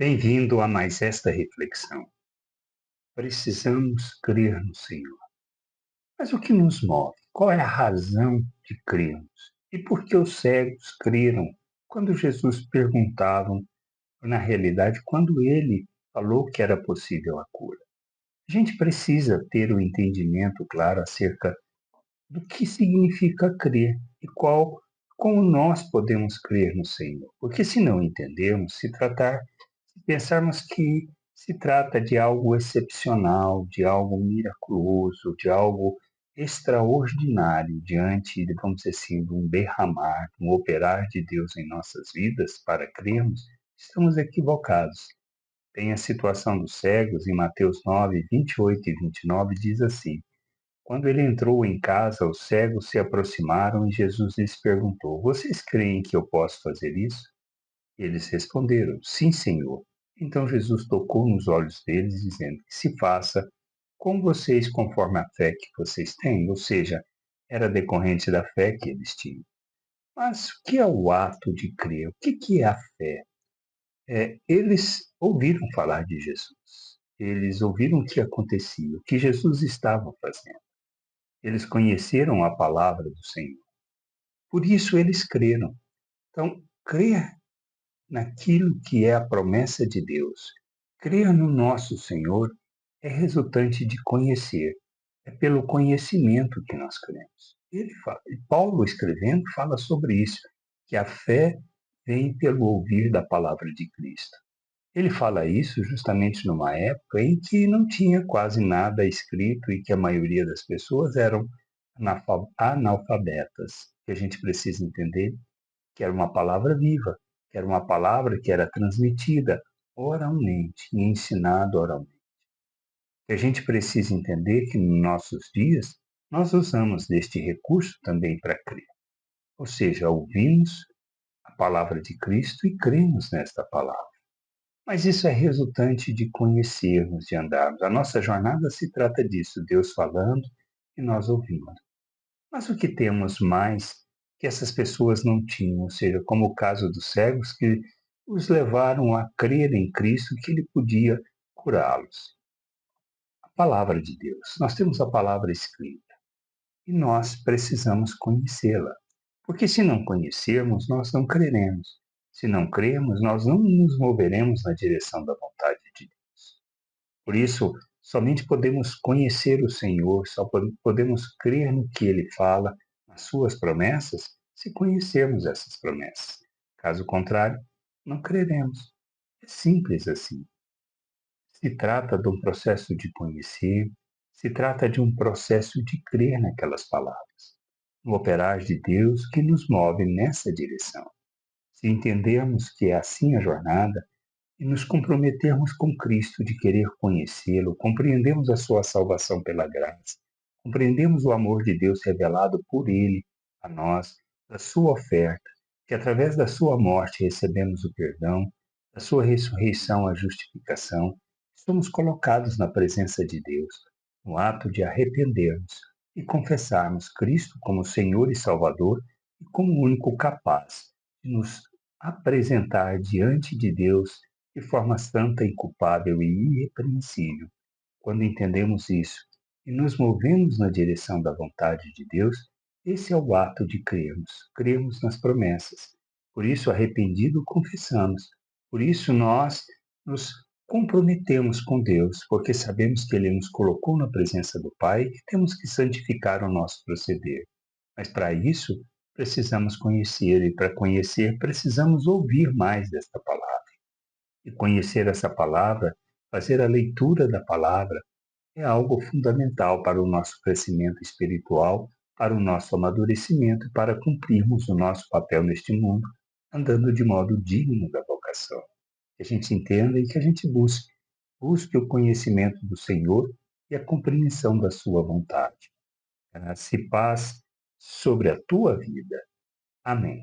Bem-vindo a mais esta reflexão. Precisamos crer no Senhor. Mas o que nos move? Qual é a razão de crermos? E por que os cegos creram quando Jesus perguntava, na realidade, quando ele falou que era possível a cura? A gente precisa ter o entendimento claro acerca do que significa crer e como nós podemos crer no Senhor. Porque se não entendermos, se pensarmos que se trata de algo excepcional, de algo miraculoso, de algo extraordinário diante, vamos dizer assim, de um derramar, de um operar de Deus em nossas vidas para crermos, estamos equivocados. Tem a situação dos cegos em Mateus 9, 28 e 29, diz assim: quando ele entrou em casa, os cegos se aproximaram e Jesus lhes perguntou: vocês creem que eu posso fazer isso? Eles responderam: sim, Senhor. Então Jesus tocou nos olhos deles, dizendo: que se faça com vocês conforme a fé que vocês têm, ou seja, era decorrente da fé que eles tinham. Mas o que é o ato de crer? O que é a fé? Eles ouviram falar de Jesus. Eles ouviram o que acontecia, o que Jesus estava fazendo. Eles conheceram a palavra do Senhor. Por isso eles creram. Então, crer naquilo que é a promessa de Deus, crer no nosso Senhor é resultante de conhecer. É pelo conhecimento que nós cremos. Paulo escrevendo fala sobre isso, que a fé vem pelo ouvir da palavra de Cristo. Ele fala isso justamente numa época em que não tinha quase nada escrito e que a maioria das pessoas eram analfabetas. Que a gente precisa entender que era uma palavra viva, que era uma palavra que era transmitida oralmente e ensinada oralmente. Que a gente precisa entender que nos nossos dias nós usamos deste recurso também para crer. Ou seja, ouvimos a palavra de Cristo e cremos nesta palavra. Mas isso é resultante de conhecermos, de andarmos. A nossa jornada se trata disso, Deus falando e nós ouvindo. Mas o que temos mais que essas pessoas não tinham, ou seja, como o caso dos cegos que os levaram a crer em Cristo que ele podia curá-los. A palavra de Deus. Nós temos a palavra escrita e nós precisamos conhecê-la. Porque se não conhecermos, nós não creremos. Se não crermos, nós não nos moveremos na direção da vontade de Deus. Por isso, somente podemos conhecer o Senhor, só podemos crer no que Ele fala, nas suas promessas, se conhecermos essas promessas. Caso contrário, não creremos. É simples assim. Se trata de um processo de conhecer, se trata de um processo de crer naquelas palavras. O operar de Deus que nos move nessa direção. Se entendermos que é assim a jornada, e nos comprometermos com Cristo de querer conhecê-lo, compreendemos a sua salvação pela graça, compreendemos o amor de Deus revelado por ele a nós, da sua oferta, que através da sua morte recebemos o perdão, da sua ressurreição a justificação, somos colocados na presença de Deus, no ato de arrependermos e confessarmos Cristo como Senhor e Salvador e como o único capaz de nos apresentar diante de Deus de forma santa, inculpável e irrepreensível. Quando entendemos isso e nos movemos na direção da vontade de Deus, esse é o ato de crermos, crermos nas promessas. Por isso, arrependido, confessamos. Por isso, nós nos comprometemos com Deus, porque sabemos que Ele nos colocou na presença do Pai e temos que santificar o nosso proceder. Mas para isso, precisamos conhecer, e para conhecer, precisamos ouvir mais desta palavra. E conhecer essa palavra, fazer a leitura da palavra, é algo fundamental para o nosso crescimento espiritual, para o nosso amadurecimento e para cumprirmos o nosso papel neste mundo, andando de modo digno da vocação. Que a gente entenda e que a gente busque o conhecimento do Senhor e a compreensão da sua vontade. Graça e paz sobre a tua vida. Amém.